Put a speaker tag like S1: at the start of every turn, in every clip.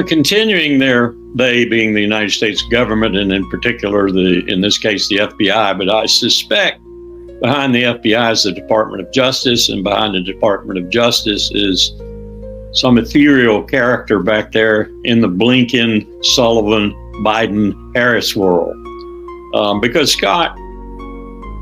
S1: continuing they being the United States government, and in particular, in this case, the FBI, but I suspect behind the FBI is the Department of Justice, and behind the Department of Justice is some ethereal character back there in the Blinken, Sullivan, Biden, Harris world. Because Scott,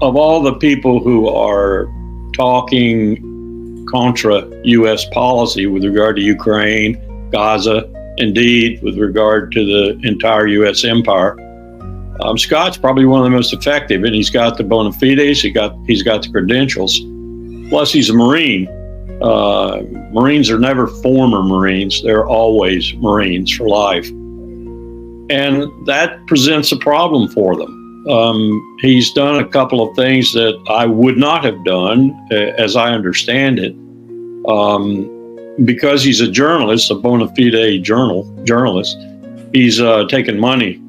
S1: of all the people who are talking contra U.S. policy with regard to Ukraine, Gaza, indeed with regard to the entire U.S. empire, Scott's probably one of the most effective, and he's got the bona fides, he's got the credentials. Plus, he's a Marine. Marines are never former Marines; they're always Marines for life, and that presents a problem for them. He's done a couple of things that I would not have done, as I understand it, because he's a journalist, a bona fide journalist. He's taken money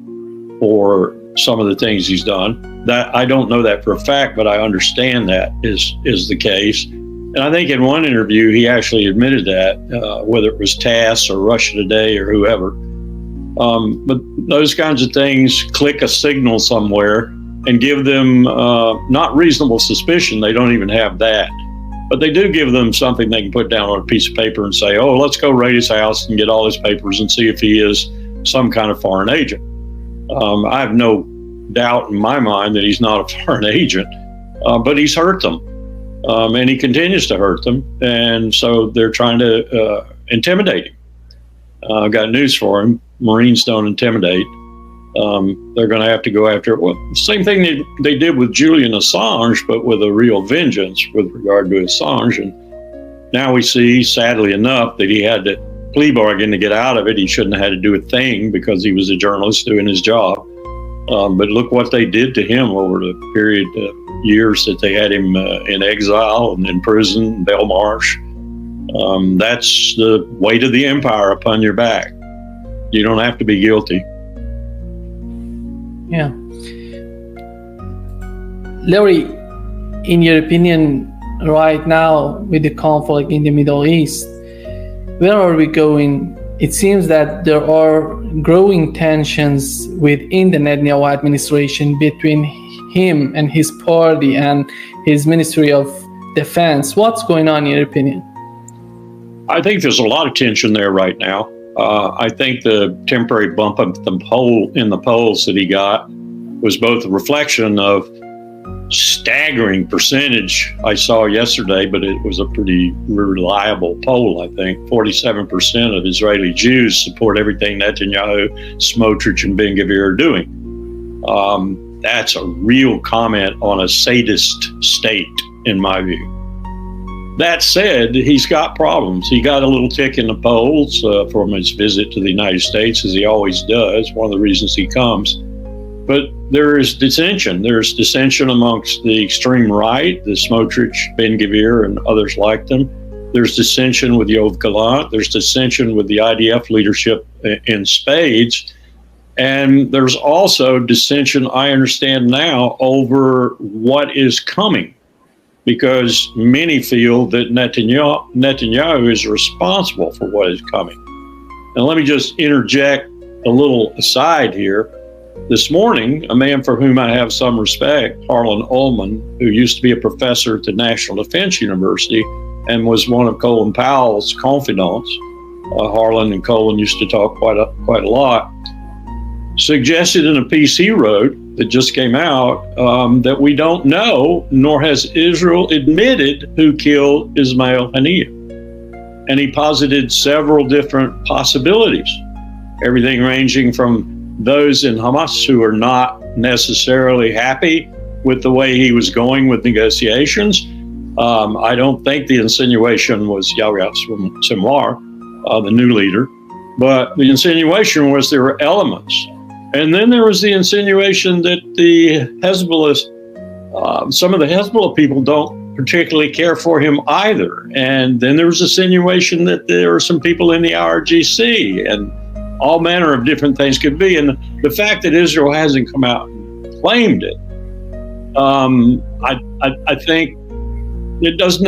S1: for some of the things he's done. That I don't know that for a fact, but I understand that is the case. And I think in one interview he actually admitted that, whether it was TASS or Russia Today or whoever. But those kinds of things click a signal somewhere and give them not reasonable suspicion. They don't even have that. But they do give them something they can put down on a piece of paper and say, oh, let's go raid his house and get all his papers and see if he is some kind of foreign agent. I have no doubt in my mind that he's not a foreign agent, but he's hurt them. And he continues to hurt them. And so they're trying to intimidate him. I've got news for him. Marines don't intimidate. They're going to have to go after it. Well, same thing they did with Julian Assange, but with a real vengeance with regard to Assange. And now we see, sadly enough, that he had to plea bargain to get out of it. He shouldn't have had to do a thing because he was a journalist doing his job. But look what they did to him over the period of years that they had him in exile and in prison, Belmarsh. That's the weight of the empire upon your back. You don't have to be guilty.
S2: Yeah. Larry, in your opinion, right now with the conflict in the Middle East, where are we going? It seems that there are growing tensions within the Netanyahu administration between him and his party and his Ministry of Defense. What's going on in your opinion?
S1: I think there's a lot of tension there right now. I think the temporary bump up in the polls that he got was both a reflection of staggering percentage I saw yesterday, but it was a pretty reliable poll, I think. 47% of Israeli Jews support everything Netanyahu, Smotrich, and Ben-Gvir are doing. That's a real comment on a sadist state, in my view. That said, he's got problems. He got a little tick in the polls from his visit to the United States, as he always does, one of the reasons he comes. But there is dissension. There's dissension amongst the extreme right, the Smotrich, Ben-Gvir, and others like them. There's dissension with Yoav Gallant. There's dissension with the IDF leadership in spades. And there's also dissension, I understand now, over what is coming, because many feel that Netanyahu is responsible for what is coming. And let me just interject a little aside here. This morning, a man for whom I have some respect, Harlan Ullman, who used to be a professor at the National Defense University and was one of Colin Powell's confidants, Harlan and Colin used to talk quite a lot, suggested in a piece he wrote that just came out that we don't know, nor has Israel admitted, who killed Ismail Haniyeh. And he posited several different possibilities, everything ranging from those in Hamas who are not necessarily happy with the way he was going with negotiations. I don't think the insinuation was Yahya Sinwar, the new leader, but the insinuation was there were elements. And then there was the insinuation that the Hezbollah, some of the Hezbollah people don't particularly care for him either. And then there was a insinuation that there are some people in the IRGC, and all manner of different things could be. And the fact that Israel hasn't come out and claimed it, I think it doesn't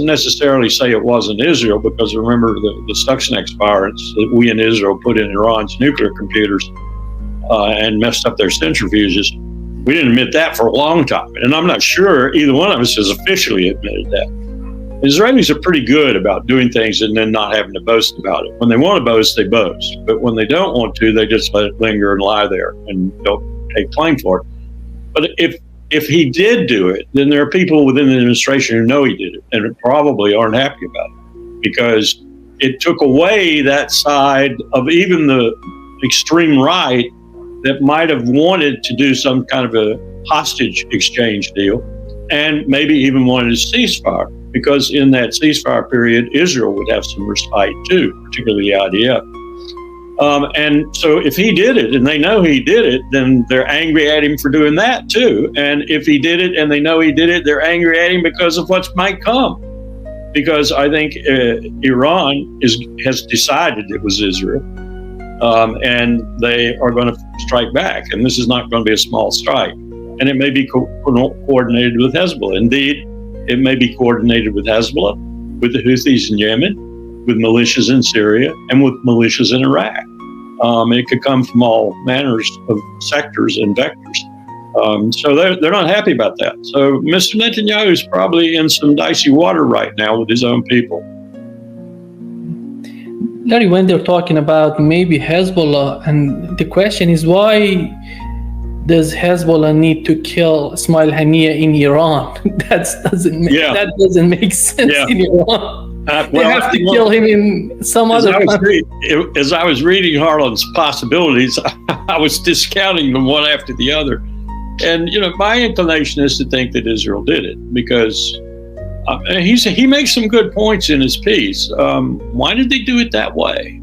S1: necessarily say it wasn't Israel, because remember the Stuxnet virus that we in Israel put in Iran's nuclear computers and messed up their centrifuges. We didn't admit that for a long time, and I'm not sure either one of us has officially admitted that. Israelis are pretty good about doing things and then not having to boast about it. When they want to boast, they boast. But when they don't want to, they just let it linger and lie there and don't take claim for it. But if he did do it, then there are people within the administration who know he did it and probably aren't happy about it, because it took away that side of even the extreme right that might have wanted to do some kind of a hostage exchange deal and maybe even wanted a ceasefire, because in that ceasefire period, Israel would have some respite too, particularly the IDF. And so if he did it and they know he did it, then they're angry at him for doing that too. And if he did it and they know he did it, they're angry at him because of what might come. Because I think Iran has decided it was Israel, and they are going to strike back. And this is not going to be a small strike. And it may be coordinated with Hezbollah. Indeed, it may be coordinated with Hezbollah, with the Houthis in Yemen, with militias in Syria, and with militias in Iraq. It could come from all manners of sectors and vectors. So they're not happy about that. So Mr. Netanyahu is probably in some dicey water right now with his own people.
S2: Larry, when they're talking about maybe Hezbollah, and the question is, why does Hezbollah need to kill Ismail Haniyeh in Iran? That doesn't make sense in Iran. They have to kill him in some other country.
S1: As I was reading Harlan's possibilities, I was discounting them one after the other. And, my inclination is to think that Israel did it, because he makes some good points in his piece. Why did they do it that way?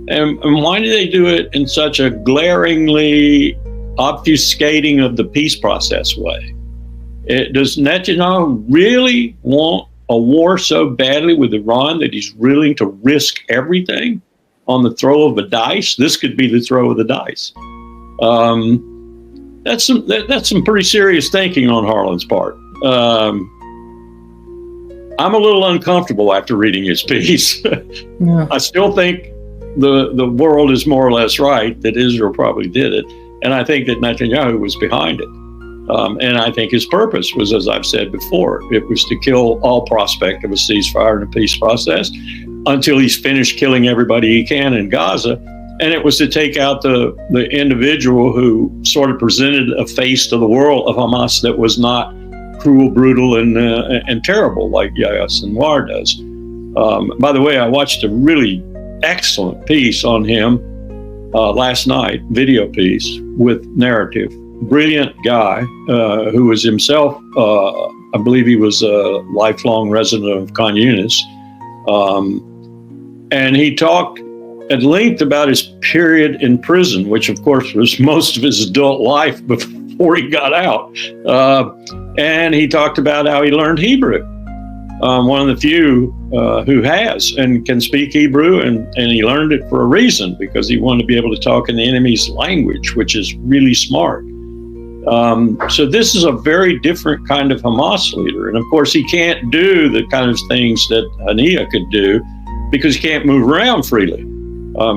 S1: And why did they do it in such a glaringly obfuscating of the peace process way? Does Netanyahu really want a war so badly with Iran that he's willing to risk everything on the throw of a dice? This could be the throw of the dice. That's some pretty serious thinking on Harlan's part. I'm a little uncomfortable after reading his piece. Yeah. I still think the world is more or less right, that Israel probably did it. And I think that Netanyahu was behind it. And I think his purpose was, as I've said before, it was to kill all prospect of a ceasefire and a peace process until he's finished killing everybody he can in Gaza. And it was to take out the individual who sort of presented a face to the world of Hamas that was not cruel, brutal, and terrible like Yahya Sinwar does. By the way, I watched a really excellent piece on him last night, video piece with narrative. Brilliant guy who was himself, I believe he was a lifelong resident of Khan Yunis. And he talked at length about his period in prison, which of course was most of his adult life before he got out. And he talked about how he learned Hebrew. One of the few who has and can speak Hebrew, and he learned it for a reason, because he wanted to be able to talk in the enemy's language, which is really smart. So this is a very different kind of Hamas leader. And of course, he can't do the kind of things that Haniyeh could do because he can't move around freely.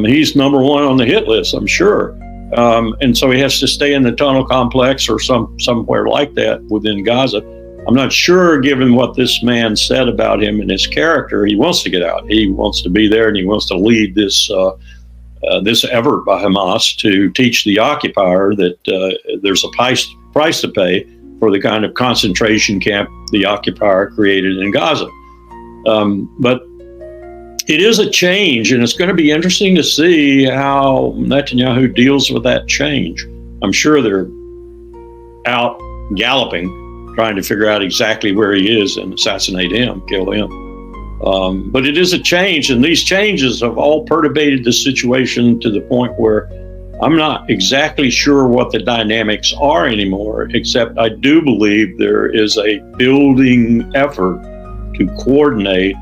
S1: He's number one on the hit list, I'm sure. And so he has to stay in the tunnel complex or somewhere like that within Gaza. I'm not sure, given what this man said about him and his character, he wants to get out. He wants to be there, and he wants to lead this effort by Hamas to teach the occupier that there's a price to pay for the kind of concentration camp the occupier created in Gaza. But it is a change, and it's going to be interesting to see how Netanyahu deals with that change. I'm sure they're out galloping, trying to figure out exactly where he is and assassinate him, kill him. But it is a change, and these changes have all perturbated the situation to the point where I'm not exactly sure what the dynamics are anymore, except I do believe there is a building effort to coordinate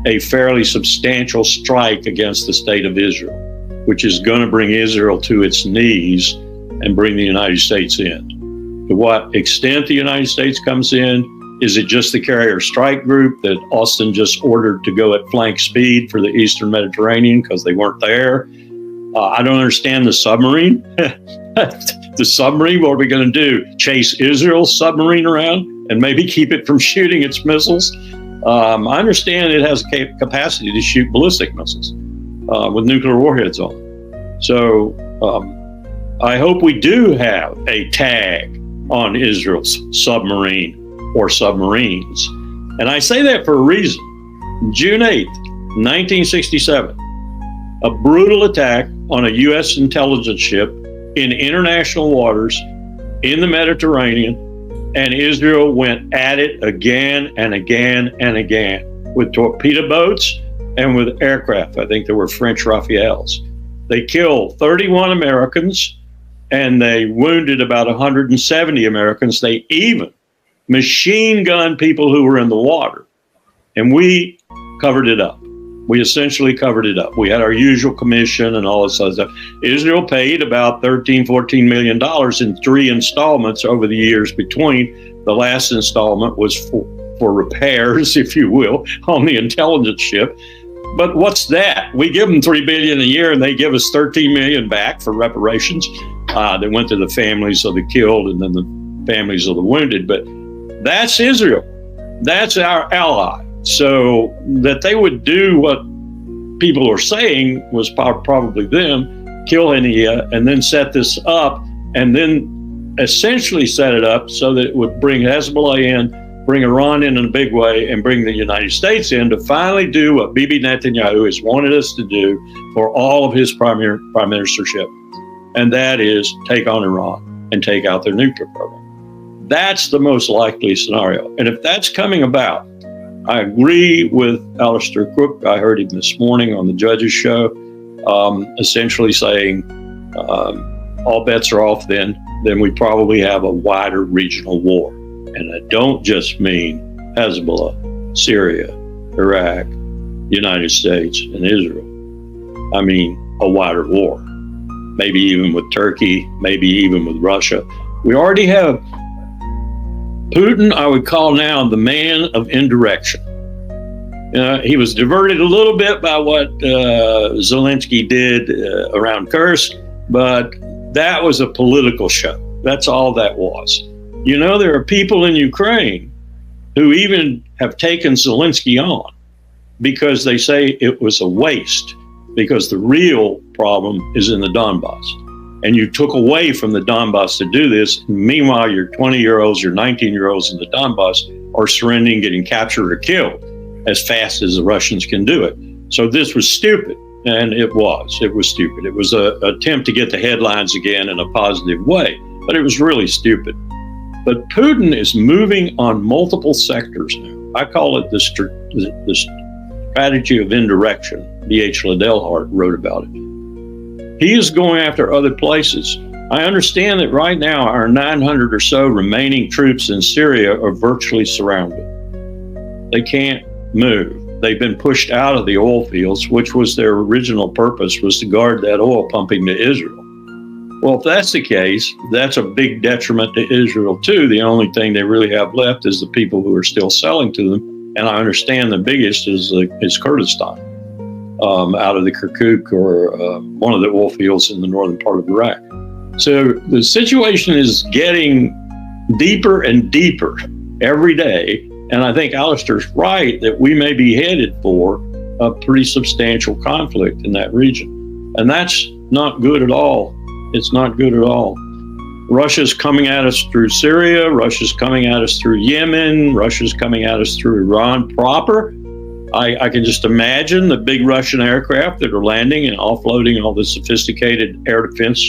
S1: a fairly substantial strike against the state of Israel, which is going to bring Israel to its knees and bring the United States in. To what extent the United States comes in Is it just the carrier strike group that Austin just ordered to go at flank speed for the Eastern Mediterranean because they weren't there? I don't understand the submarine. The submarine, what are we going to do? Chase Israel's submarine around and maybe keep it from shooting its missiles? I understand it has a capacity to shoot ballistic missiles with nuclear warheads on. So I hope we do have a tag on Israel's submarine or submarines. And I say that for a reason. June 8th, 1967, a brutal attack on a U.S. intelligence ship in international waters in the Mediterranean, and Israel went at it again and again and again with torpedo boats and with aircraft. I think there were French Rafales. They killed 31 Americans and they wounded about 170 Americans. They even machine gun people who were in the water. And we covered it up. We essentially covered it up. We had our usual commission and all this other stuff. Israel paid about $13-14 million in 3 installments over the years between. The last installment was for repairs, if you will, on the intelligence ship. But what's that? We give them $3 billion a year and they give us $13 million back for reparations. That went to the families of the killed and then the families of the wounded. But that's Israel. That's our ally. So that they would do what people are saying was probably them, kill India, and then set this up, and then essentially set it up so that it would bring Hezbollah in, bring Iran in a big way, and bring the United States in to finally do what Bibi Netanyahu has wanted us to do for all of his prime ministership, and that is take on Iran and take out their nuclear program. That's the most likely scenario. And if that's coming about, I agree with Alistair Cook. I heard him this morning on the Judge's show, essentially saying all bets are off then we probably have a wider regional war. And I don't just mean Hezbollah, Syria, Iraq, United States, and Israel. I mean a wider war, maybe even with Turkey, maybe even with Russia. We already have Putin, I would call now the man of indirection. He was diverted a little bit by what Zelensky did around Kursk, but that was a political show. That's all that was. You know, there are people in Ukraine who even have taken Zelensky on because they say it was a waste, because the real problem is in the Donbass. And you took away from the Donbass to do this. And meanwhile, your 20-year-olds, your 19-year-olds in the Donbass are surrendering, getting captured or killed as fast as the Russians can do it. So this was stupid. And it was stupid. It was an attempt to get the headlines again in a positive way, but it was really stupid. But Putin is moving on multiple sectors now. I call it the strategy of indirection. B.H. Liddell wrote about it. He is going after other places. I understand that right now our 900 or so remaining troops in Syria are virtually surrounded. They can't move. They've been pushed out of the oil fields, which was their original purpose, was to guard that oil pumping to Israel. Well, if that's the case, that's a big detriment to Israel too. The only thing they really have left is the people who are still selling to them. And I understand the biggest is Kurdistan. Out of the Kirkuk or one of the oil fields in the northern part of Iraq. So the situation is getting deeper and deeper every day. And I think Alistair's right that we may be headed for a pretty substantial conflict in that region. And that's not good at all. It's not good at all. Russia's coming at us through Syria. Russia's coming at us through Yemen. Russia's coming at us through Iran proper. I can just imagine the big Russian aircraft that are landing and offloading all the sophisticated air defense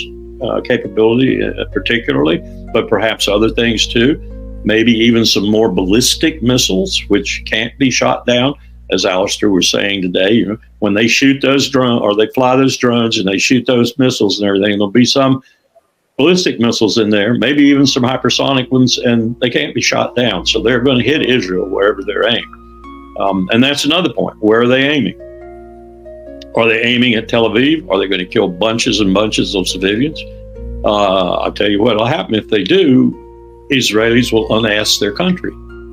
S1: capability, particularly, but perhaps other things too. Maybe even some more ballistic missiles, which can't be shot down, as Alistair was saying today. You know, when they shoot those drones, or they fly those drones and they shoot those missiles and everything, there'll be some ballistic missiles in there, maybe even some hypersonic ones, and they can't be shot down. So they're going to hit Israel wherever they're aimed. And that's another point. Where are they aiming? Are they aiming at Tel Aviv? Are they going to kill bunches and bunches of civilians? I'll tell you what will happen if they do. Israelis will unass their country.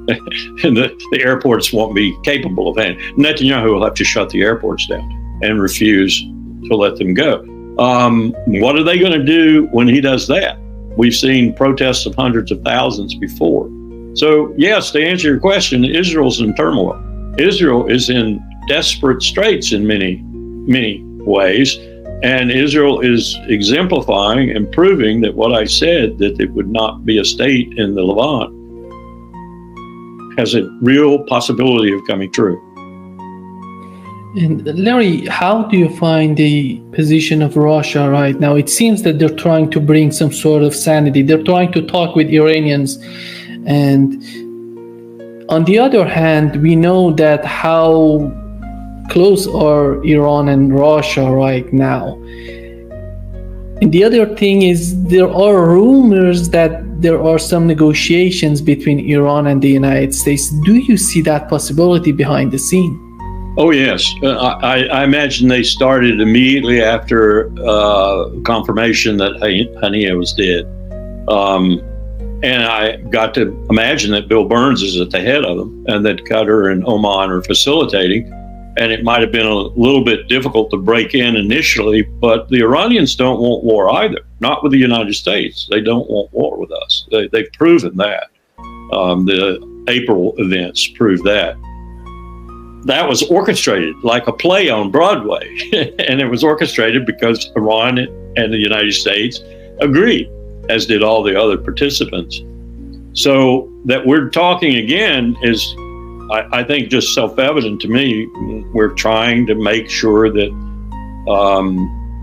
S1: and the airports won't be capable of handling. Netanyahu will have to shut the airports down and refuse to let them go. What are they going to do when he does that? We've seen protests of hundreds of thousands before. So, yes, to answer your question, Israel's in turmoil. Israel is in desperate straits in many, many ways. And Israel is exemplifying and proving that what I said, that it would not be a state in the Levant, has a real possibility of coming true.
S2: And Larry, how do you find the position of Russia right now? It seems that they're trying to bring some sort of sanity. They're trying to talk with Iranians. And on the other hand, we know that how close are Iran and Russia right now. And the other thing is there are rumors that there are some negotiations between Iran and the United States. Do you see that possibility behind the scene?
S1: Oh, yes. I imagine they started immediately after confirmation that Haniyeh was dead. And I got to imagine that Bill Burns is at the head of them and that Qatar and Oman are facilitating. And it might have been a little bit difficult to break in initially, but the Iranians don't want war either, not with the United States. They don't want war with us. They've proven that. The April events proved that. That was orchestrated like a play on Broadway. And it was orchestrated because Iran and the United States agreed, as did all the other participants. So that we're talking again is, I think, just self-evident to me. We're trying to make sure that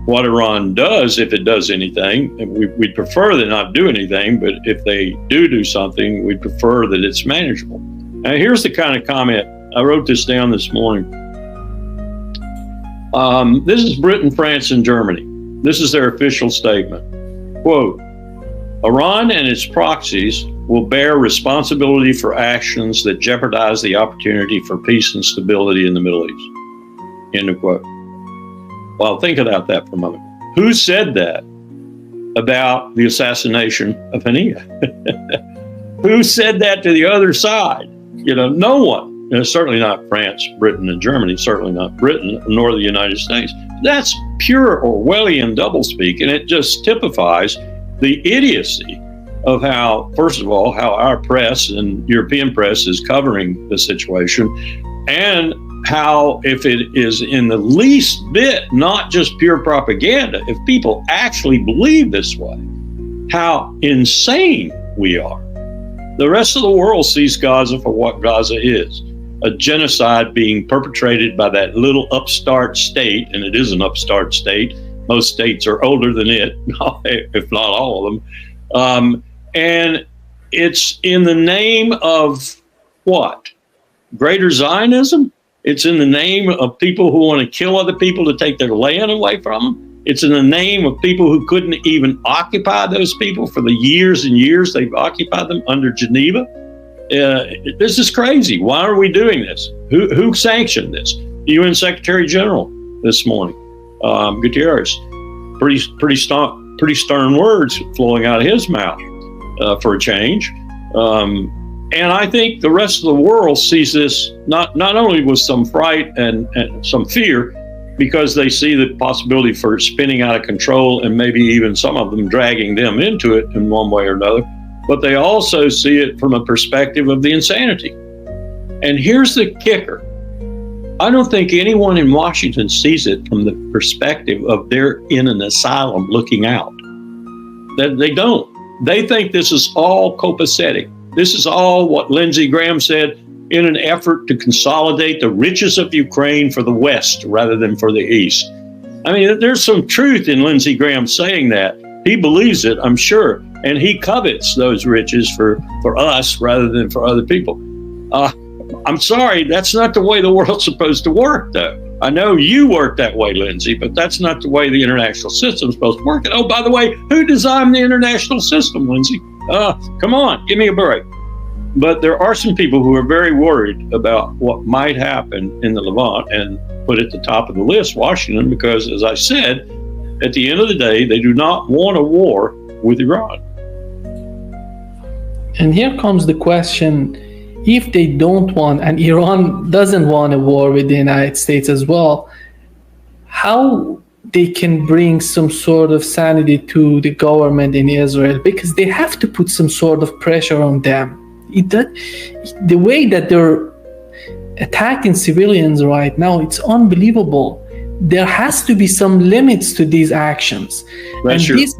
S1: what Iran does, if it does anything, we'd prefer they not do anything, but if they do something, we'd prefer that it's manageable. Now, here's the kind of comment. I wrote this down this morning. This is Britain, France, and Germany. This is their official statement. Quote, Iran and its proxies will bear responsibility for actions that jeopardize the opportunity for peace and stability in the Middle East. End of quote. Well, think about that for a moment. Who said that about the assassination of Haniyeh? Who said that to the other side? No one. Certainly not France, Britain, and Germany, certainly not Britain, nor the United States. That's pure Orwellian doublespeak, and it just typifies the idiocy of how, first of all, how our press and European press is covering the situation, and how, if it is in the least bit not just pure propaganda, if people actually believe this way, how insane we are. The rest of the world sees Gaza for what Gaza is. A genocide being perpetrated by that little upstart state, and it is an upstart state. Most states are older than it, if not all of them. And it's in the name of what? Greater Zionism? It's in the name of people who want to kill other people to take their land away from them. It's in the name of people who couldn't even occupy those people for the years and years they've occupied them under Geneva. This is crazy. Why are we doing this? Who sanctioned this? The UN Secretary General this morning, Guterres. Pretty stern words flowing out of his mouth for a change. And I think the rest of the world sees this not only with some fright and some fear, because they see the possibility for spinning out of control and maybe even some of them dragging them into it in one way or another, but they also see it from a perspective of the insanity. And here's the kicker. I don't think anyone in Washington sees it from the perspective of they're in an asylum looking out. They don't. They think this is all copacetic. This is all what Lindsey Graham said, in an effort to consolidate the riches of Ukraine for the West rather than for the East. I mean, there's some truth in Lindsey Graham saying that. He believes it, I'm sure, and he covets those riches for us rather than for other people. I'm sorry, that's not the way the world's supposed to work, though. I know you work that way, Lindsey, but that's not the way the international system's supposed to work. And oh, by the way, who designed the international system, Lindsey? Come on, give me a break. But there are some people who are very worried about what might happen in the Levant, and put at the top of the list Washington, because, as I said, at the end of the day, they do not want a war with Iran.
S2: And here comes the question, if they don't want, and Iran doesn't want a war with the United States as well, how they can bring some sort of sanity to the government in Israel, because they have to put some sort of pressure on them. The way that they're attacking civilians right now, it's unbelievable. There has to be some limits to these actions.
S1: That's
S2: and these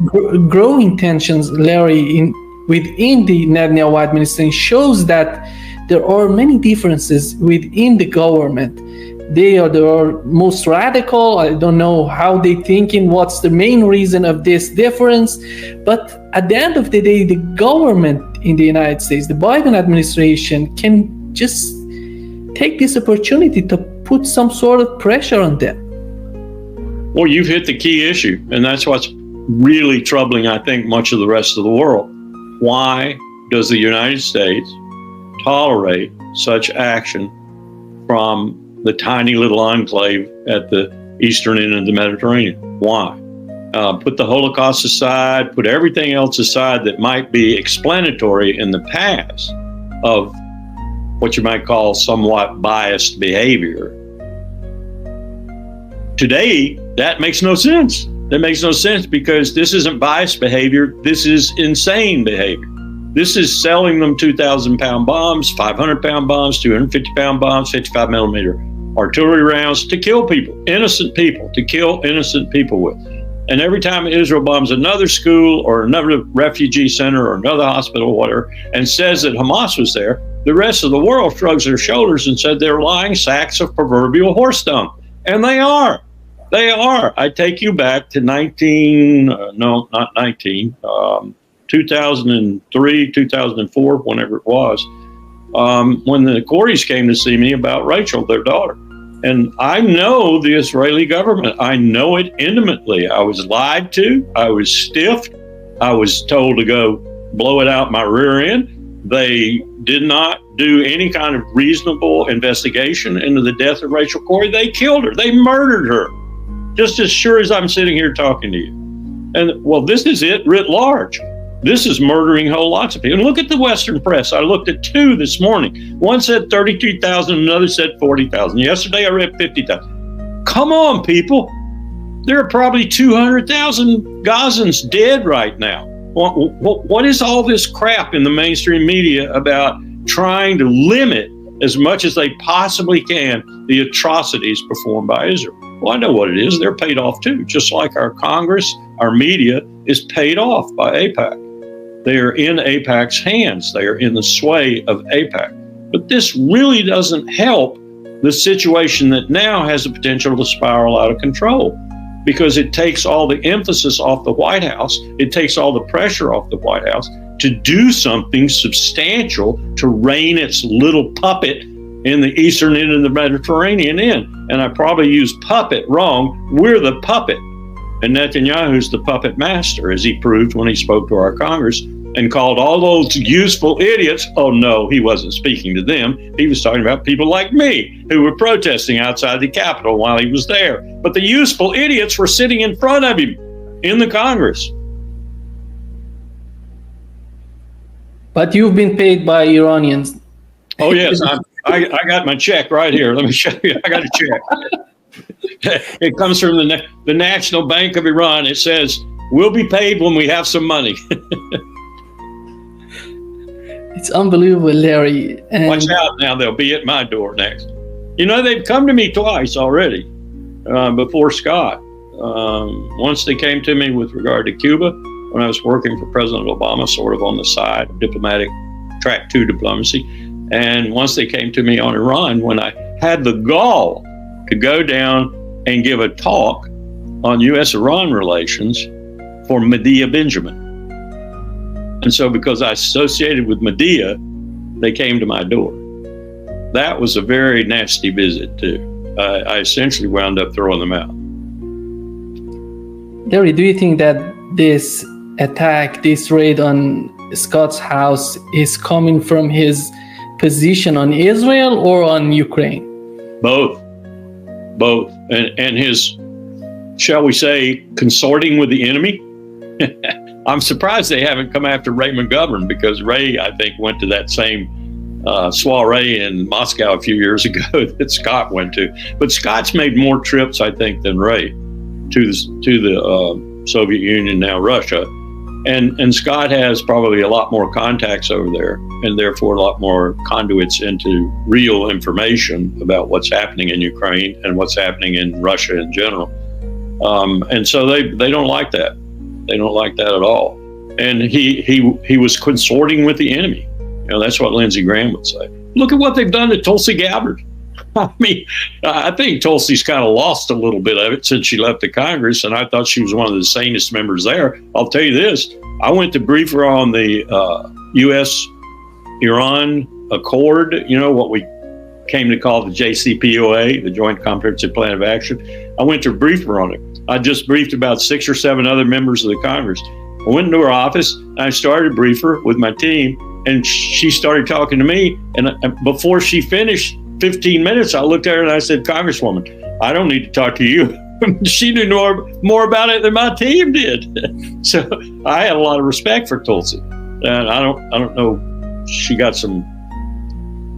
S2: growing tensions, Larry, within the Netanyahu administration shows that there are many differences within the government. They are the most radical. I don't know how they thinking, what's the main reason of this difference. But at the end of the day, the government in the United States, the Biden administration, can just take this opportunity to put some sort of pressure on them.
S1: Well, you've hit the key issue, and that's what's really troubling, I think, much of the rest of the world. Why does the United States tolerate such action from the tiny little enclave at the eastern end of the Mediterranean? Why? Put the Holocaust aside, put everything else aside that might be explanatory in the past of what you might call somewhat biased behavior. Today, that makes no sense. That makes no sense because this isn't biased behavior. This is insane behavior. This is selling them 2,000-pound bombs, 500-pound bombs, 250-pound bombs, 55-millimeter artillery rounds to kill people, innocent people, to kill innocent people with. And every time Israel bombs another school or another refugee center or another hospital, whatever, and says that Hamas was there, the rest of the world shrugs their shoulders and said they're lying sacks of proverbial horse dung. And they are. They are. I take you back to 2003, 2004, whenever it was, when the Corys came to see me about Rachel, their daughter. And I know the Israeli government. I know it intimately. I was lied to. I was stiffed. I was told to go blow it out my rear end. They did not do any kind of reasonable investigation into the death of Rachel Corrie. They killed her. They murdered her. Just as sure as I'm sitting here talking to you. And well, this is it writ large. This is murdering whole lots of people. And look at the Western press. I looked at two this morning. One said 32,000, another said 40,000. Yesterday I read 50,000. Come on, people. There are probably 200,000 Gazans dead right now. What is all this crap in the mainstream media about trying to limit as much as they possibly can the atrocities performed by Israel? Well, I know what it is. They're paid off too, just like our Congress, our media is paid off by AIPAC. They are in AIPAC's hands. They are in the sway of AIPAC. But this really doesn't help the situation that now has the potential to spiral out of control, because it takes all the emphasis off the White House. It takes all the pressure off the White House to do something substantial to rein its little puppet in the eastern end of the Mediterranean in. And I probably used puppet wrong. We're the puppet. And Netanyahu's the puppet master, as he proved when he spoke to our Congress and called all those useful idiots. Oh, no, he wasn't speaking to them. He was talking about people like me who were protesting outside the Capitol while he was there. But the useful idiots were sitting in front of him in the Congress.
S2: But you've been paid by Iranians.
S1: Oh, yes. I got my check right here. Let me show you. I got a check. It comes from the National Bank of Iran. It says, we'll be paid when we have some money.
S2: It's unbelievable, Larry. And
S1: watch out now. They'll be at my door next. You know, they've come to me twice already before Scott. Once they came to me with regard to Cuba when I was working for President Obama, sort of on the side of diplomatic track 2 diplomacy. And once they came to me on Iran when I had the gall to go down and give a talk on U.S.-Iran relations for Medea Benjamin. And so because I associated with Medea, they came to my door. That was a very nasty visit, too. I essentially wound up throwing them out.
S2: Larry, do you think that this attack, this raid on Scott's house is coming from his position on Israel or on Ukraine?
S1: Both. And his, shall we say, consorting with the enemy. I'm surprised they haven't come after Ray McGovern, because Ray, I think, went to that same soiree in Moscow a few years ago that Scott went to. But Scott's made more trips, I think, than Ray to the Soviet Union, now Russia. And Scott has probably a lot more contacts over there, and therefore a lot more conduits into real information about what's happening in Ukraine and what's happening in Russia in general. And so they don't like that. They don't like that at all. And he was consorting with the enemy. You know, that's what Lindsey Graham would say. Look at what they've done to Tulsi Gabbard. I mean, I think Tulsi's kind of lost a little bit of it since she left the Congress, and I thought she was one of the sanest members there. I'll tell you this. I went to brief her on the U.S.-Iran Accord, you know, what we came to call the JCPOA, the Joint Comprehensive Plan of Action. I went to brief her on it. I just briefed about 6 or 7 other members of the Congress. I went into her office, and I started to brief her with my team, and she started talking to me. And before she finished 15 minutes, I looked at her and I said, Congresswoman, I don't need to talk to you. She knew more about it than my team did. So I had a lot of respect for Tulsi. And I don't know, she got some,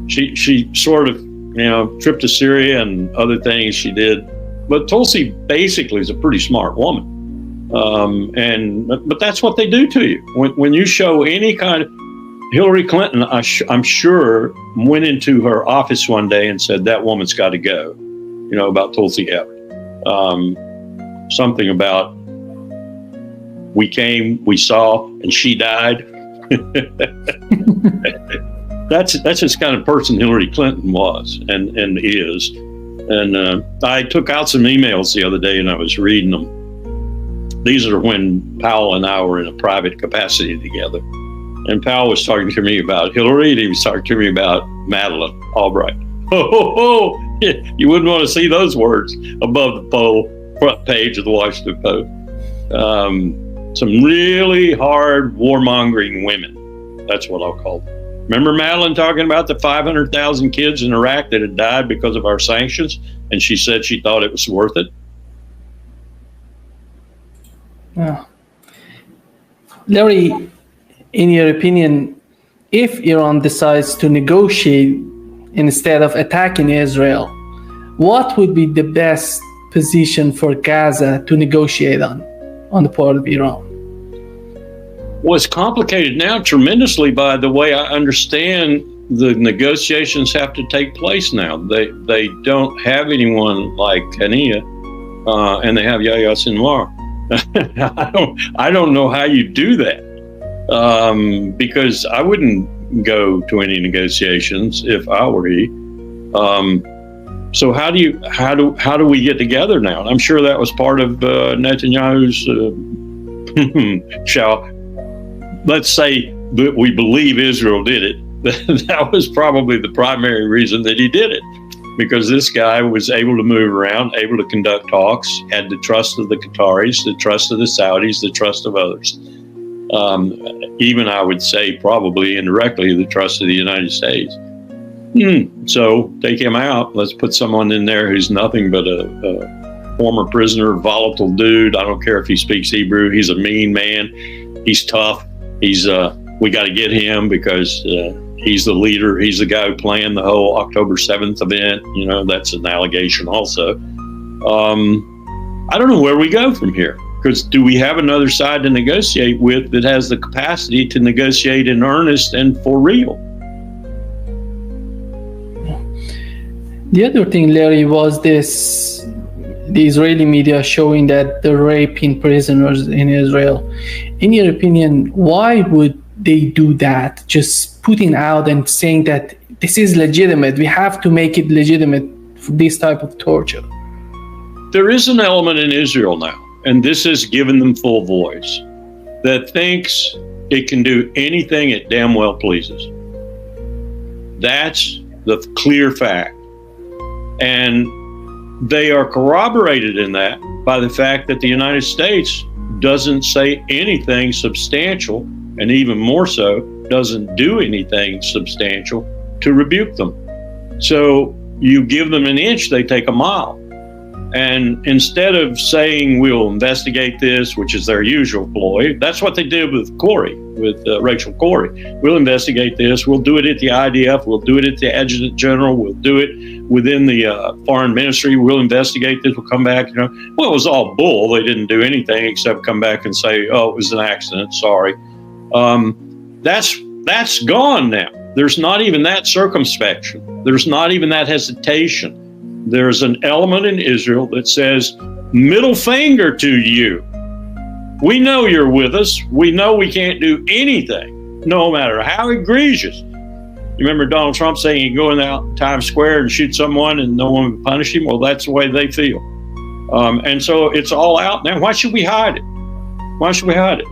S1: she sort of, you know, trip to Syria and other things she did. But Tulsi basically is a pretty smart woman. But that's what they do to you. When you show any kind of, Hillary Clinton, I'm sure, went into her office one day and said, that woman's got to go, you know, about Tulsi Gabbard. Something about, we came, we saw, and she died. That's just kind of person Hillary Clinton was and is. And I took out some emails the other day and I was reading them. These are when Powell and I were in a private capacity together. And Powell was talking to me about Hillary, and he was talking to me about Madeleine Albright. Oh, you wouldn't want to see those words above the front page of the Washington Post. Some really hard warmongering women. That's what I'll call them. Remember Madeleine talking about the 500,000 kids in Iraq that had died because of our sanctions? And she said she thought it was worth it.
S2: Yeah. Larry, in your opinion, if Iran decides to negotiate instead of attacking Israel, what would be the best position for Gaza to negotiate on the part of Iran?
S1: Well, it's complicated now tremendously by the way I understand the negotiations have to take place now. They don't have anyone like Hania, and they have Yahya Sinwar. I don't know how you do that. Because I wouldn't go to any negotiations if I were he. So how do we get together now? And I'm sure that was part of Netanyahu's let's say that we believe Israel did it. That was probably the primary reason that he did it, because this guy was able to move around, able to conduct talks, had the trust of the Qataris, the trust of the Saudis, the trust of others. Even I would say probably indirectly the trust of the United States. So take him out. Let's put someone in there who's nothing but a former prisoner, volatile dude. I don't care if he speaks Hebrew. He's a mean man. He's tough. We got to get him because he's the leader. He's the guy who planned the whole October 7th event. You know, that's an allegation also. I don't know where we go from here. Because do we have another side to negotiate with that has the capacity to negotiate in earnest and for real?
S2: The other thing, Larry, was the Israeli media showing that they're raping prisoners in Israel. In your opinion, why would they do that? Just putting out and saying that this is legitimate. We have to make it legitimate for this type of torture.
S1: There is an element in Israel now, and this has given them full voice, that thinks it can do anything it damn well pleases. That's the clear fact. And they are corroborated in that by the fact that the United States doesn't say anything substantial, and even more so, doesn't do anything substantial to rebuke them. So you give them an inch, they take a mile. And instead of saying we'll investigate this, which is their usual ploy, that's what they did with Corey, with Rachel Corey. We'll investigate this. We'll do it at the IDF. We'll do it at the Adjutant General. We'll do it within the Foreign Ministry. We'll investigate this. We'll come back. Well, it was all bull. They didn't do anything except come back and say, "Oh, it was an accident. Sorry." That's gone now. There's not even that circumspection. There's not even that hesitation. There's an element in Israel that says, middle finger to you. We know you're with us. We know we can't do anything, no matter how egregious. You remember Donald Trump saying he'd go in Times Square and shoot someone and no one would punish him? Well, that's the way they feel. And so it's all out now. Why should we hide it? Why should we hide it?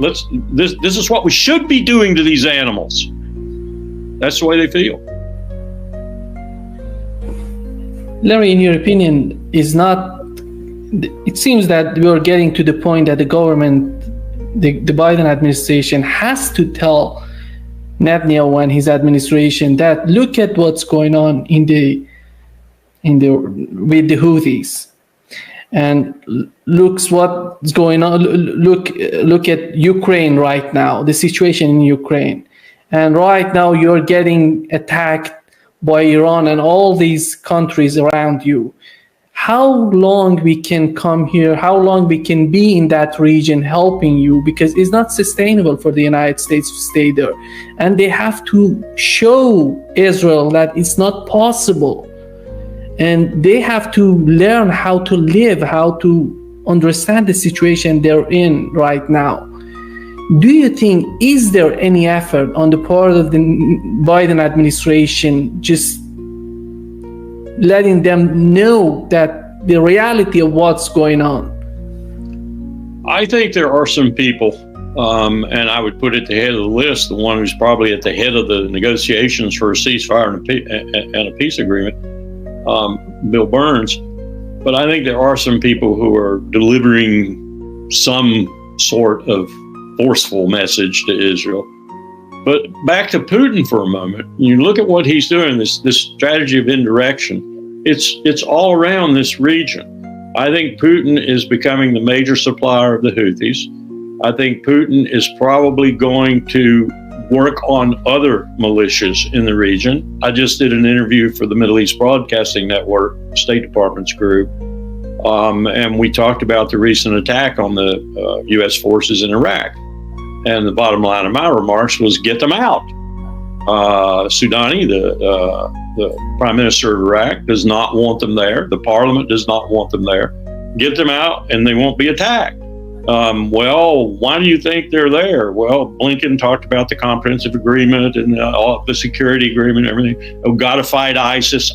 S1: This is what we should be doing to these animals. That's the way they feel.
S2: Larry, in your opinion, it seems that we are getting to the point that the government, the Biden administration, has to tell Netanyahu and his administration that look at what's going on with the Houthis, and looks what's going on. Look at Ukraine right now, the situation in Ukraine, and right now you're getting attacked by Iran and all these countries around you. How long we can come here, how long we can be in that region helping you, because it's not sustainable for the United States to stay there. And they have to show Israel that it's not possible. And they have to learn how to live, how to understand the situation they're in right now. Do you think, is there any effort on the part of the Biden administration just letting them know that the reality of what's going on?
S1: I think there are some people, and I would put at the head of the list, the one who's probably at the head of the negotiations for a ceasefire and a peace agreement, Bill Burns. But I think there are some people who are delivering some sort of forceful message to Israel. But back to Putin for a moment. You look at what he's doing, this strategy of indirection. It's all around this region. I think Putin is becoming the major supplier of the Houthis. I think Putin is probably going to work on other militias in the region. I just did an interview for the Middle East Broadcasting Network, State Department's group, and we talked about the recent attack on the U.S. forces in Iraq. And the bottom line of my remarks was, get them out. Soudani, the Prime Minister of Iraq, does not want them there. The Parliament does not want them there. Get them out and they won't be attacked. Well, why do you think they're there? Well, Blinken talked about the comprehensive agreement and the security agreement and everything. Oh, got to fight ISIS.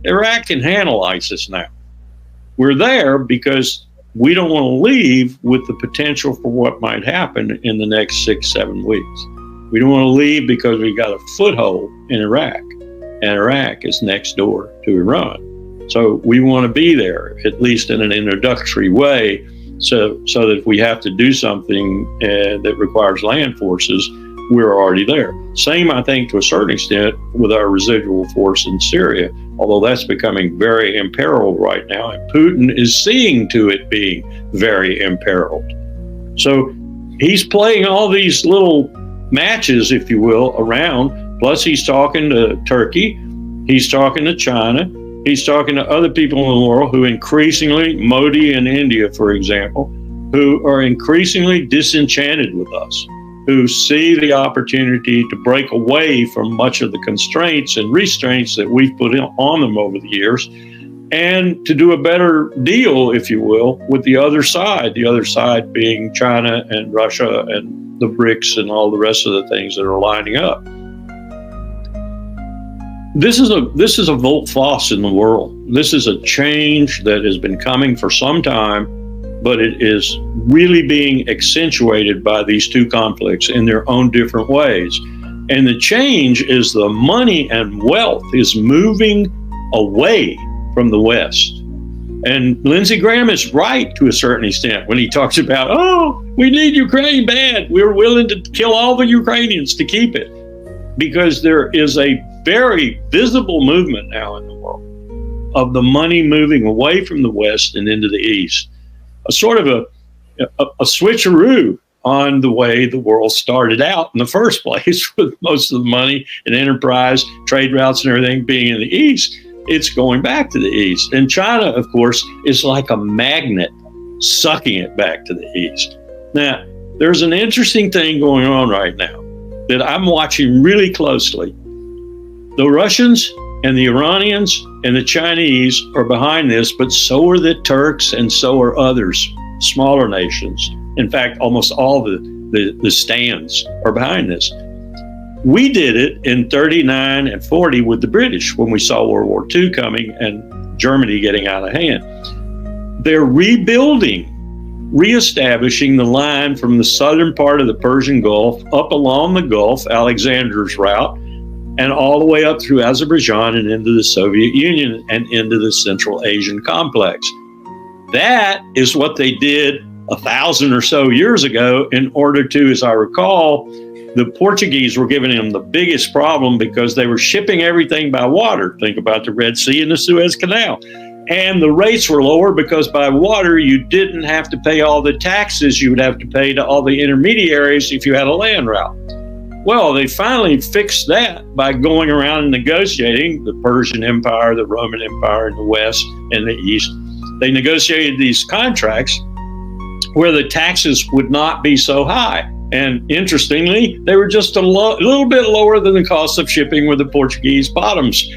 S1: Iraq can handle ISIS now. We're there because we don't want to leave with the potential for what might happen in the next 6-7 weeks. We don't want to leave because we got a foothold in Iraq, and Iraq is next door to Iran. So we want to be there, at least in an introductory way, so that if we have to do something that requires land forces, we're already there. Same, I think, to a certain extent with our residual force in Syria, although that's becoming very imperiled right now, and Putin is seeing to it being very imperiled. So he's playing all these little matches, if you will, around, plus he's talking to Turkey, he's talking to China, he's talking to other people in the world who increasingly, Modi in India, for example, who are increasingly disenchanted with us, who see the opportunity to break away from much of the constraints and restraints that we've put on them over the years, and to do a better deal, if you will, with the other side being China and Russia and the BRICS and all the rest of the things that are lining up. This is a volte-face in the world. This is a change that has been coming for some time, but it is really being accentuated by these two conflicts in their own different ways. And the change is the money and wealth is moving away from the West. And Lindsey Graham is right to a certain extent when he talks about, oh, we need Ukraine bad. We're willing to kill all the Ukrainians to keep it. Because there is a very visible movement now in the world of the money moving away from the West and into the East. A sort of a switcheroo on the way the world started out in the first place, with most of the money and enterprise, trade routes and everything being in the East. It's going back to the East. And China, of course, is like a magnet sucking it back to the East. Now, there's an interesting thing going on right now that I'm watching really closely. The Russians and the Iranians and the Chinese are behind this, but so are the Turks and so are others, smaller nations. In fact, almost all the stands are behind this. We did it in 39 and 40 with the British when we saw World War II coming and Germany getting out of hand. They're rebuilding, reestablishing the line from the southern part of the Persian Gulf up along the Gulf, Alexander's route, and all the way up through Azerbaijan and into the Soviet Union and into the Central Asian complex. That is what they did 1,000 or so years ago in order to, as I recall, the Portuguese were giving them the biggest problem because they were shipping everything by water. Think about the Red Sea and the Suez Canal. And the rates were lower because by water, you didn't have to pay all the taxes you would have to pay to all the intermediaries if you had a land route. Well, they finally fixed that by going around and negotiating. The Persian Empire, the Roman Empire in the West and the East. They negotiated these contracts where the taxes would not be so high. And interestingly, they were just a little bit lower than the cost of shipping with the Portuguese bottoms.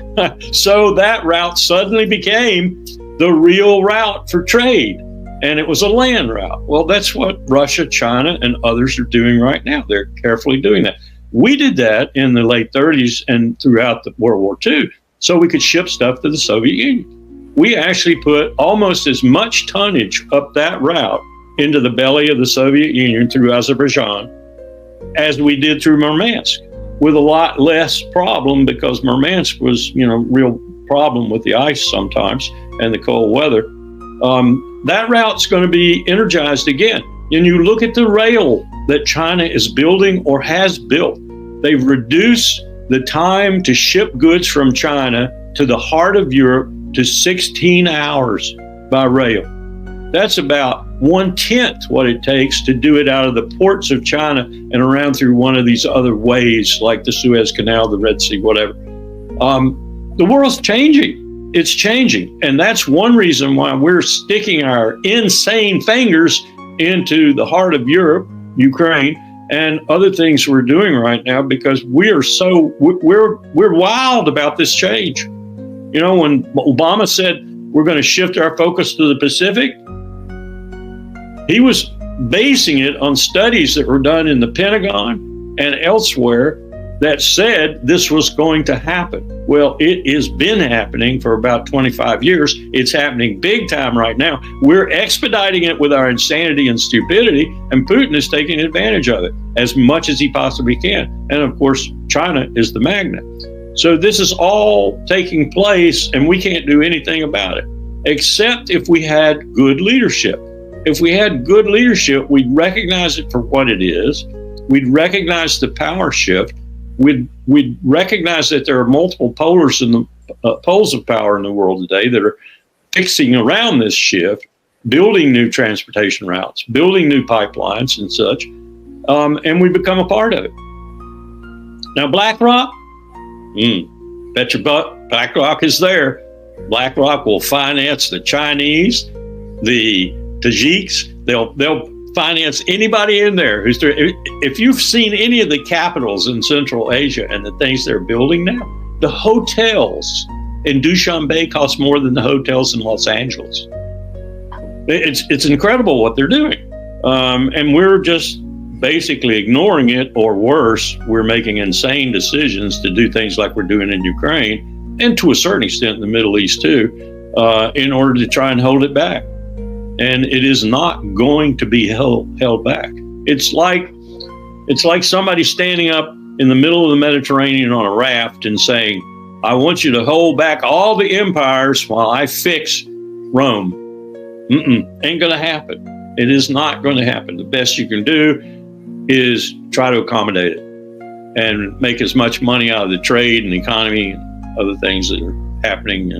S1: So that route suddenly became the real route for trade. And it was a land route. Well, that's what Russia, China, and others are doing right now. They're carefully doing that. We did that in the late 30s and throughout the World War II, so we could ship stuff to the Soviet Union. We actually put almost as much tonnage up that route into the belly of the Soviet Union through Azerbaijan as we did through Murmansk, with a lot less problem because Murmansk was, real problem with the ice sometimes and the cold weather. That route's going to be energized again. And you look at the rail that China is building or has built. They've reduced the time to ship goods from China to the heart of Europe to 16 hours by rail. That's about 1/10 what it takes to do it out of the ports of China and around through one of these other ways like the Suez Canal, the Red Sea, whatever. The world's changing. It's changing. And that's one reason why we're sticking our insane fingers into the heart of Europe, Ukraine, and other things we're doing right now, because we're wild about this change. When Obama said we're going to shift our focus to the Pacific, he was basing it on studies that were done in the Pentagon and elsewhere that said this was going to happen. Well, it has been happening for about 25 years. It's happening big time right now. We're expediting it with our insanity and stupidity, and Putin is taking advantage of it as much as he possibly can. And of course, China is the magnet. So this is all taking place, and we can't do anything about it, except if we had good leadership. If we had good leadership, we'd recognize it for what it is. We'd recognize the power shift. We'd recognize that there are multiple poles of power in the world today that are fixing around this shift, building new transportation routes, building new pipelines and such, and we become a part of it. Now, BlackRock, bet your butt, BlackRock is there. BlackRock will finance the Chinese, the Tajiks. They'll finance anybody in there who's there. If you've seen any of the capitals in Central Asia and the things they're building now, the hotels in Dushanbe cost more than the hotels in Los Angeles. It's incredible what they're doing, and we're just basically ignoring it, or worse, we're making insane decisions to do things like we're doing in Ukraine, and to a certain extent in the Middle East too, in order to try and hold it back. And it is not going to be held back. It's like somebody standing up in the middle of the Mediterranean on a raft and saying, I want you to hold back all the empires while I fix Rome. Ain't going to happen. It is not going to happen. The best you can do is try to accommodate it and make as much money out of the trade and economy and other things that are happening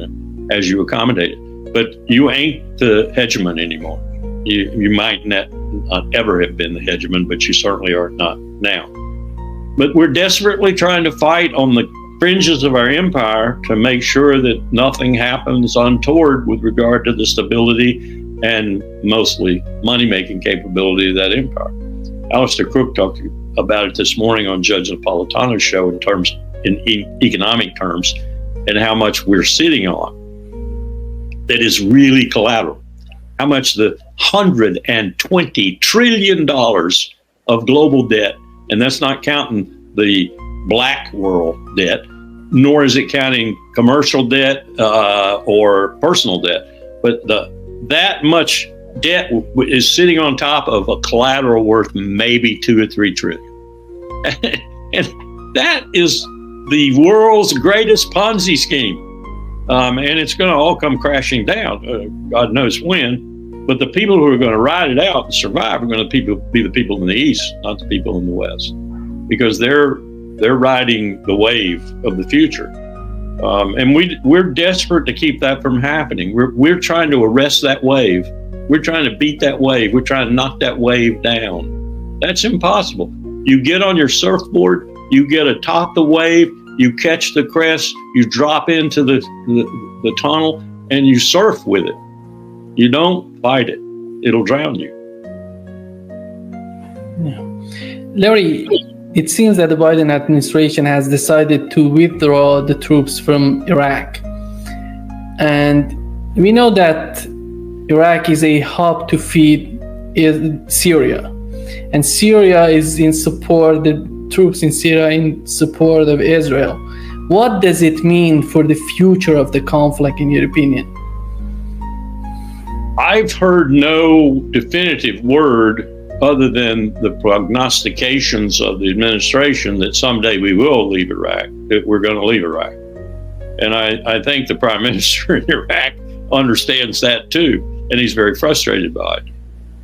S1: as you accommodate it. But you ain't the hegemon anymore. You might not ever have been the hegemon, but you certainly are not now. But we're desperately trying to fight on the fringes of our empire to make sure that nothing happens untoward with regard to the stability and mostly money-making capability of that empire. Alistair Crook talked about it this morning on Judge Napolitano's show in economic terms, and how much we're sitting on that is really collateral. How much the $120 trillion of global debt, and that's not counting the black world debt, nor is it counting commercial debt or personal debt, but that much debt is sitting on top of a collateral worth maybe 2 or 3 trillion. And that is the world's greatest Ponzi scheme. And it's going to all come crashing down, God knows when. But the people who are going to ride it out and survive are going to be the people in the East, not the people in the West, because they're riding the wave of the future. And we're desperate to keep that from happening. We're trying to arrest that wave. We're trying to beat that wave. We're trying to knock that wave down. That's impossible. You get on your surfboard, you get atop the wave, you catch the crest, you drop into the tunnel, and you surf with it. You don't fight it. It'll drown you.
S2: Yeah. Larry, it seems that the Biden administration has decided to withdraw the troops from Iraq. And we know that Iraq is a hub to feed Syria. And Syria is in support, the troops in Syria in support of Israel. What does it mean for the future of the conflict, in your opinion?
S1: I've heard no definitive word other than the prognostications of the administration that someday we will leave Iraq, that we're going to leave Iraq. And I think the prime minister in Iraq understands that too, and he's very frustrated by it.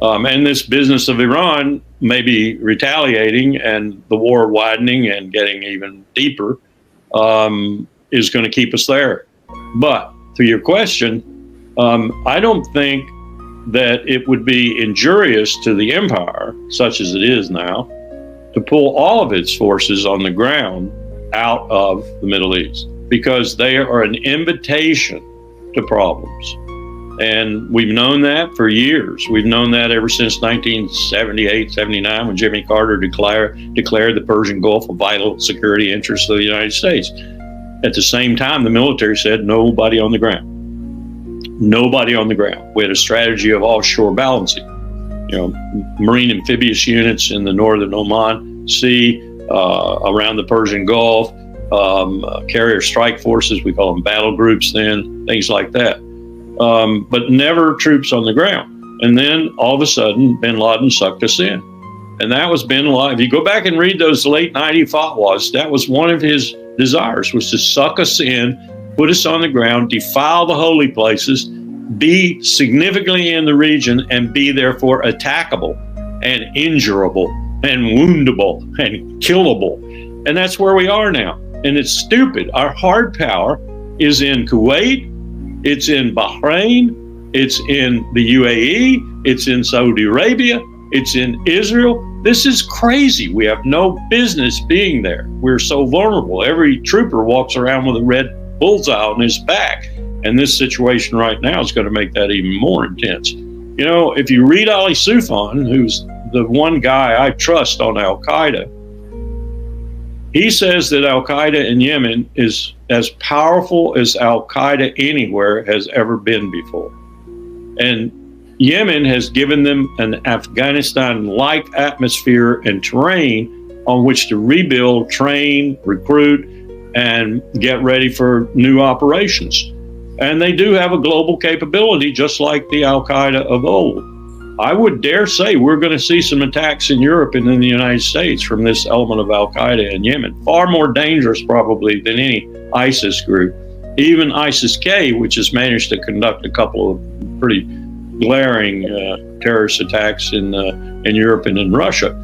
S1: And this business of Iran maybe retaliating and the war widening and getting even deeper is going to keep us there. But to your question, I don't think that it would be injurious to the empire, such as it is now, to pull all of its forces on the ground out of the Middle East, because they are an invitation to problems. And we've known that for years. We've known that ever since 1978, 79, when Jimmy Carter declared the Persian Gulf a vital security interest of the United States. At the same time, the military said nobody on the ground. Nobody on the ground. We had a strategy of offshore balancing. Marine amphibious units in the northern Oman Sea, around the Persian Gulf, carrier strike forces, we call them battle groups then, things like that. But never troops on the ground. And then all of a sudden, bin Laden sucked us in. And that was bin Laden. If you go back and read those late 90 fatwas, that was one of his desires, was to suck us in, put us on the ground, defile the holy places, be significantly in the region, and be therefore attackable and injurable and woundable and killable. And that's where we are now. And it's stupid. Our hard power is in Kuwait, it's in Bahrain, it's in the UAE, it's in Saudi Arabia, it's in Israel. This is crazy. We have no business being there. We're so vulnerable. Every trooper walks around with a red bullseye on his back. And this situation right now is going to make that even more intense. If you read Ali Soufan, who's the one guy I trust on Al-Qaeda, he says that Al-Qaeda in Yemen is as powerful as Al-Qaeda anywhere has ever been before. And Yemen has given them an Afghanistan-like atmosphere and terrain on which to rebuild, train, recruit, and get ready for new operations. And they do have a global capability, just like the Al-Qaeda of old. I would dare say we're going to see some attacks in Europe and in the United States from this element of Al-Qaeda in Yemen. Far more dangerous probably than any ISIS group. Even ISIS-K, which has managed to conduct a couple of pretty glaring terrorist attacks in Europe and in Russia.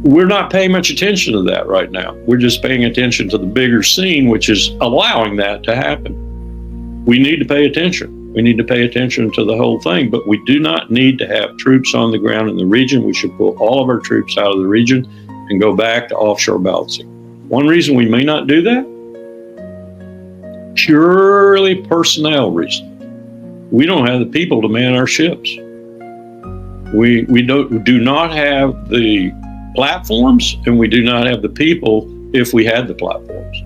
S1: We're not paying much attention to that right now. We're just paying attention to the bigger scene, which is allowing that to happen. we need to pay attention. We need to pay attention to the whole thing, but we do not need to have troops on the ground in the region. We should pull all of our troops out of the region and go back to offshore balancing. One reason we may not do that, purely personnel reason. We don't have the people to man our ships. We do not have the platforms, and we do not have the people if we had the platforms.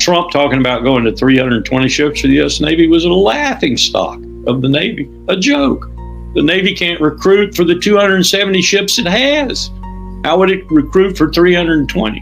S1: Trump talking about going to 320 ships for the U.S. Navy was a laughing stock of the Navy, a joke. The Navy can't recruit for the 270 ships it has. How would it recruit for 320?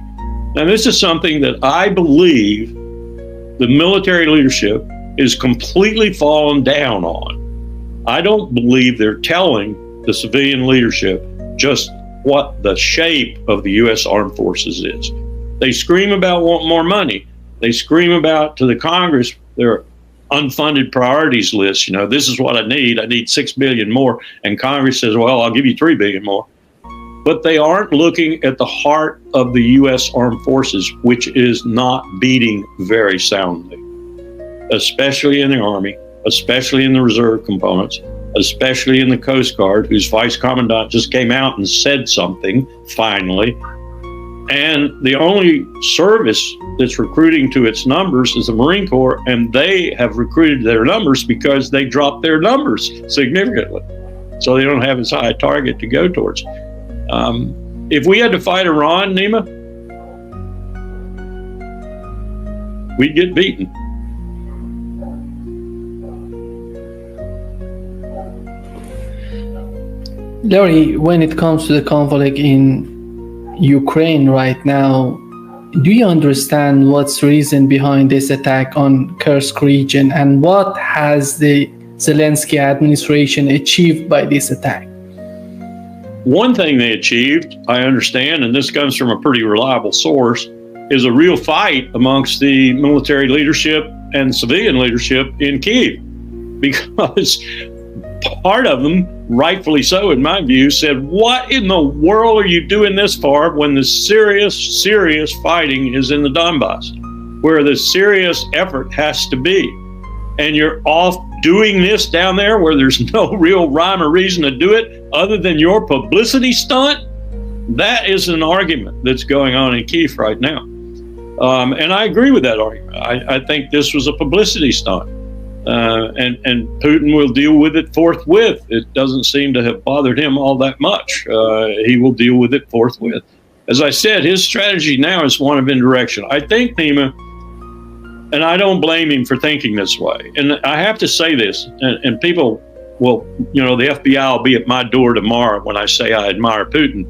S1: Now, this is something that I believe the military leadership is completely fallen down on. I don't believe they're telling the civilian leadership just what the shape of the U.S. Armed Forces is. They scream about wanting more money. They scream about to the Congress their unfunded priorities list. This is what I need. I need $6 billion more. And Congress says, well, I'll give you $3 billion more. But they aren't looking at the heart of the U.S. Armed Forces, which is not beating very soundly, especially in the Army, especially in the reserve components, especially in the Coast Guard, whose vice commandant just came out and said something, finally. And the only service that's recruiting to its numbers is the Marine Corps, and they have recruited their numbers because they dropped their numbers significantly. So they don't have as high a target to go towards. If we had to fight Iran, Nima, we'd get beaten.
S2: Larry, when it comes to the conflict in Ukraine right now, do you understand what's the reason behind this attack on Kursk region, and what has the Zelensky administration achieved by this attack?
S1: One thing they achieved, I understand, and this comes from a pretty reliable source, is a real fight amongst the military leadership and civilian leadership in Kyiv, because part of them, rightfully so in my view, said, what in the world are you doing this for when the serious fighting is in the Donbass, where the serious effort has to be? And you're off doing this down there where there's no real rhyme or reason to do it other than your publicity stunt? That is an argument that's going on in Kyiv right now. And I agree with that argument. I think this was a publicity stunt. And Putin will deal with it forthwith. It doesn't seem to have bothered him all that much. He will deal with it forthwith. As I said, his strategy now is one of indirection. I think, Nima, and I don't blame him for thinking this way. And I have to say this, and people will, the FBI will be at my door tomorrow when I say I admire Putin.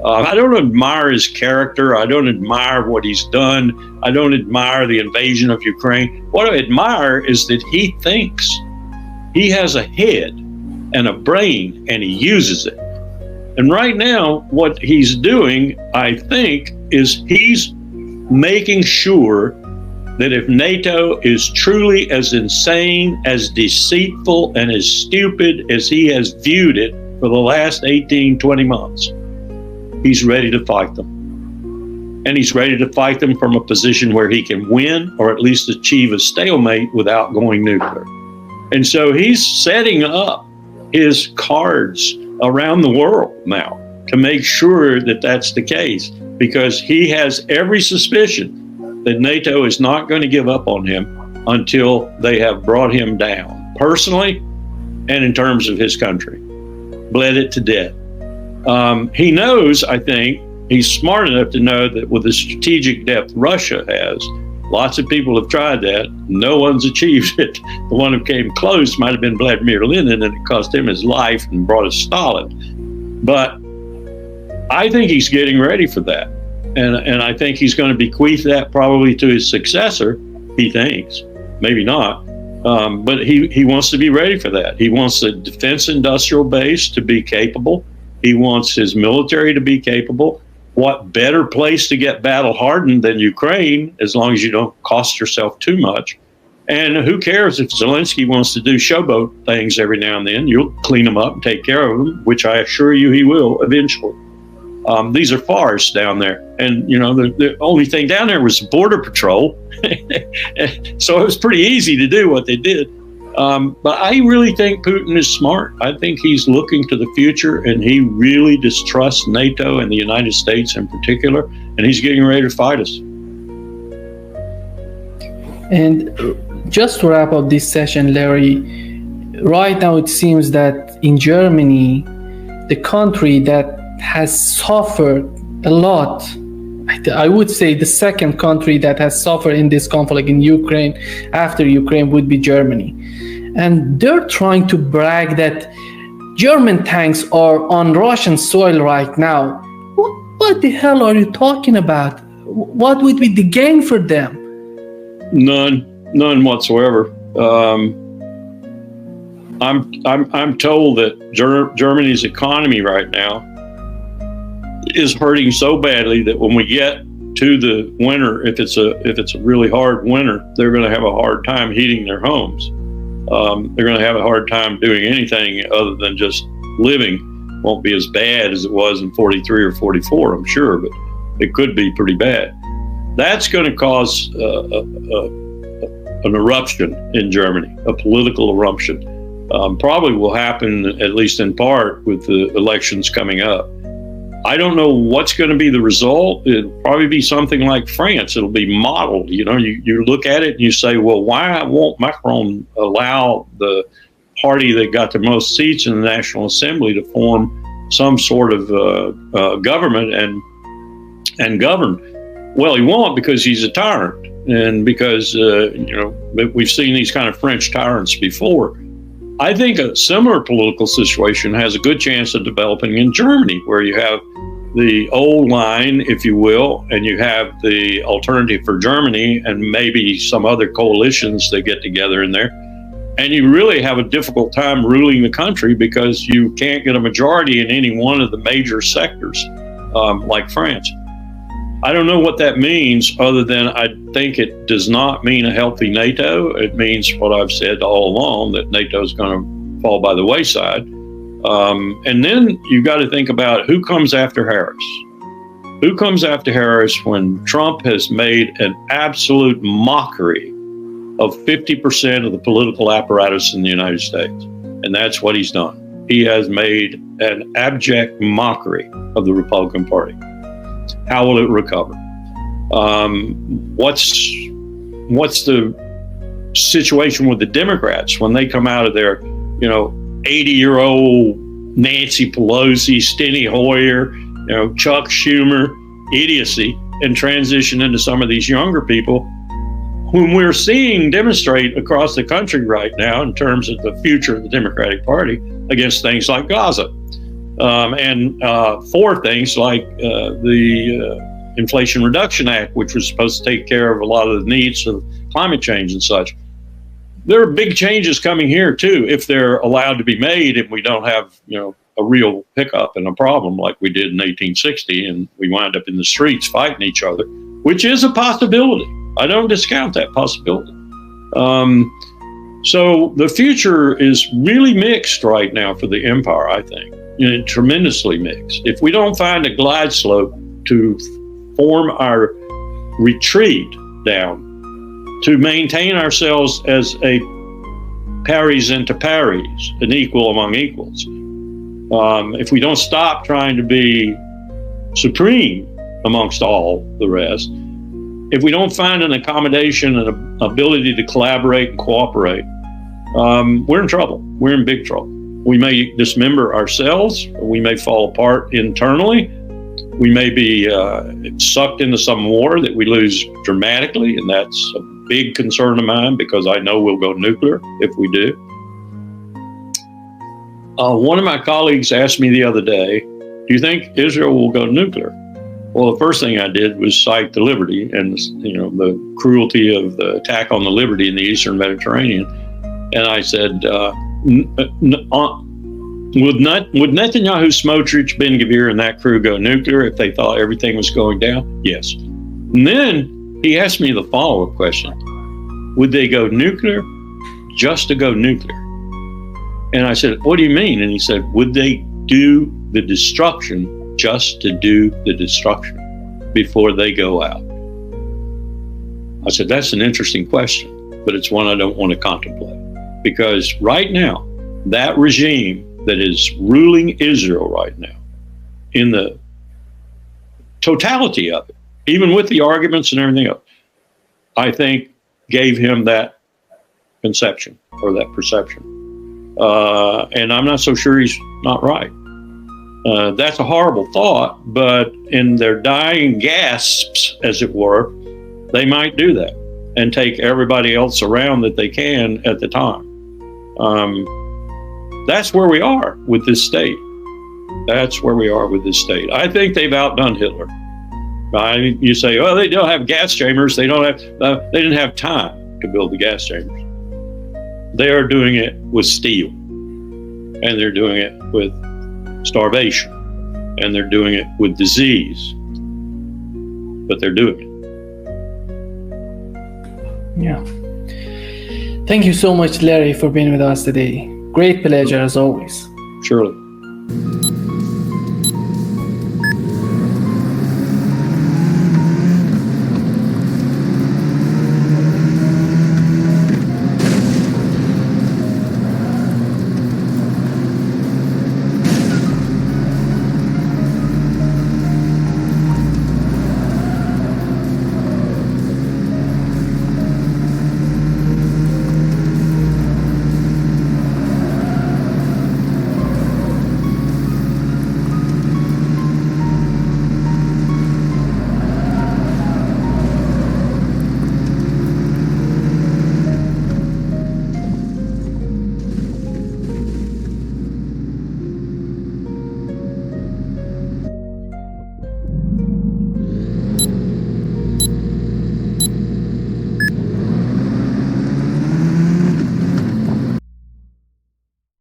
S1: I don't admire his character. I don't admire what he's done. I don't admire the invasion of Ukraine. What I admire is that he thinks. He has a head and a brain, and he uses it. And right now, what he's doing, I think, is he's making sure that if NATO is truly as insane, as deceitful, and as stupid as he has viewed it for the last 18, 20 months, he's ready to fight them. And he's ready to fight them from a position where he can win or at least achieve a stalemate without going nuclear. And so he's setting up his cards around the world now to make sure that that's the case, because he has every suspicion that NATO is not going to give up on him until they have brought him down, personally and in terms of his country, bled it to death. He knows, I think, he's smart enough to know that with the strategic depth Russia has, lots of people have tried that. No one's achieved it. The one who came close might have been Vladimir Lenin, and it cost him his life and brought us Stalin. But I think he's getting ready for that. And I think he's going to bequeath that probably to his successor, he thinks. Maybe not. But he wants to be ready for that. He wants the defense industrial base to be capable. He wants his military to be capable. What better place to get battle hardened than Ukraine, as long as you don't cost yourself too much? And who cares if Zelensky wants to do showboat things every now and then? You'll clean them up and take care of them, which I assure you he will eventually. These are forests down there. And, the only thing down there was the Border Patrol. So it was pretty easy to do what they did. But I really think Putin is smart. I think he's looking to the future, and he really distrusts NATO and the United States in particular, and he's getting ready to fight us.
S2: And just to wrap up this session, Larry, right now it seems that in Germany, the country that has suffered a lot, I would say the second country that has suffered in this conflict in Ukraine, after Ukraine, would be Germany. And they're trying to brag that German tanks are on Russian soil right now. What the hell are you talking about? What would be the gain for them?
S1: None whatsoever. I'm told that Germany's economy right now is hurting so badly that when we get to the winter, if it's a really hard winter, they're going to have a hard time heating their homes. They're going to have a hard time doing anything other than just living. Won't be as bad as it was in 43 or 44, I'm sure, but it could be pretty bad. That's going to cause an eruption in Germany, a political eruption. Probably will happen, at least in part, with the elections coming up. I don't know what's going to be the result. It'll probably be something like France. It'll be modeled. You look at it and you say, well, why won't Macron allow the party that got the most seats in the National Assembly to form some sort of government and govern? Well, he won't, because he's a tyrant, and because we've seen these kind of French tyrants before. I think a similar political situation has a good chance of developing in Germany, where you have the old line, if you will, and you have the Alternative for Germany and maybe some other coalitions that get together in there. And you really have a difficult time ruling the country because you can't get a majority in any one of the major sectors, like France. I don't know what that means, other than I think it does not mean a healthy NATO. It means what I've said all along, that NATO is going to fall by the wayside. And then you've got to think about who comes after Harris. Who comes after Harris when Trump has made an absolute mockery of 50% of the political apparatus in the United States? And that's what he's done. He has made an abject mockery of the Republican Party. How will it recover? What's the situation with the Democrats when they come out of their, 80-year-old Nancy Pelosi, Steny Hoyer, Chuck Schumer idiocy, and transition into some of these younger people whom we're seeing demonstrate across the country right now in terms of the future of the Democratic Party against things like Gaza. And for things like the Inflation Reduction Act, which was supposed to take care of a lot of the needs of climate change and such. There are big changes coming here, too, if they're allowed to be made and we don't have, a real hiccup and a problem like we did in 1860 and we wind up in the streets fighting each other, which is a possibility. I don't discount that possibility. So the future is really mixed right now for the empire, I think. Tremendously mixed. If we don't find a glide slope to form our retreat down, to maintain ourselves as a pares inter pares, an equal among equals, if we don't stop trying to be supreme amongst all the rest, if we don't find an accommodation and an ability to collaborate and cooperate, we're in trouble. We're in big trouble. We may dismember ourselves. We may fall apart internally. We may be sucked into some war that we lose dramatically, and that's a big concern of mine because I know we'll go nuclear if we do. One of my colleagues asked me the other day, do you think Israel will go nuclear? Well, the first thing I did was cite the Liberty and the cruelty of the attack on the Liberty in the Eastern Mediterranean. And I said, would Netanyahu, Smotrich, Ben-Gvir, and that crew go nuclear if they thought everything was going down? Yes. And then he asked me the follow-up question. Would they go nuclear just to go nuclear? And I said, what do you mean? And he said, would they do the destruction just to do the destruction before they go out? I said, that's an interesting question, but it's one I don't want to contemplate. Because right now, that regime that is ruling Israel right now, in the totality of it, even with the arguments and everything else, I think gave him that conception or that perception. And I'm not so sure he's not right. That's a horrible thought, but in their dying gasps, as it were, they might do that and take everybody else around that they can at the time. That's where we are with this state. That's where we are with this state. I think they've outdone Hitler. You say, well, they don't have gas chambers. They didn't have time to build the gas chambers. They are doing it with steel, and they're doing it with starvation, and they're doing it with disease, but they're doing it.
S2: Yeah. Thank you so much, Larry, for being with us today. Great pleasure as always.
S1: Surely.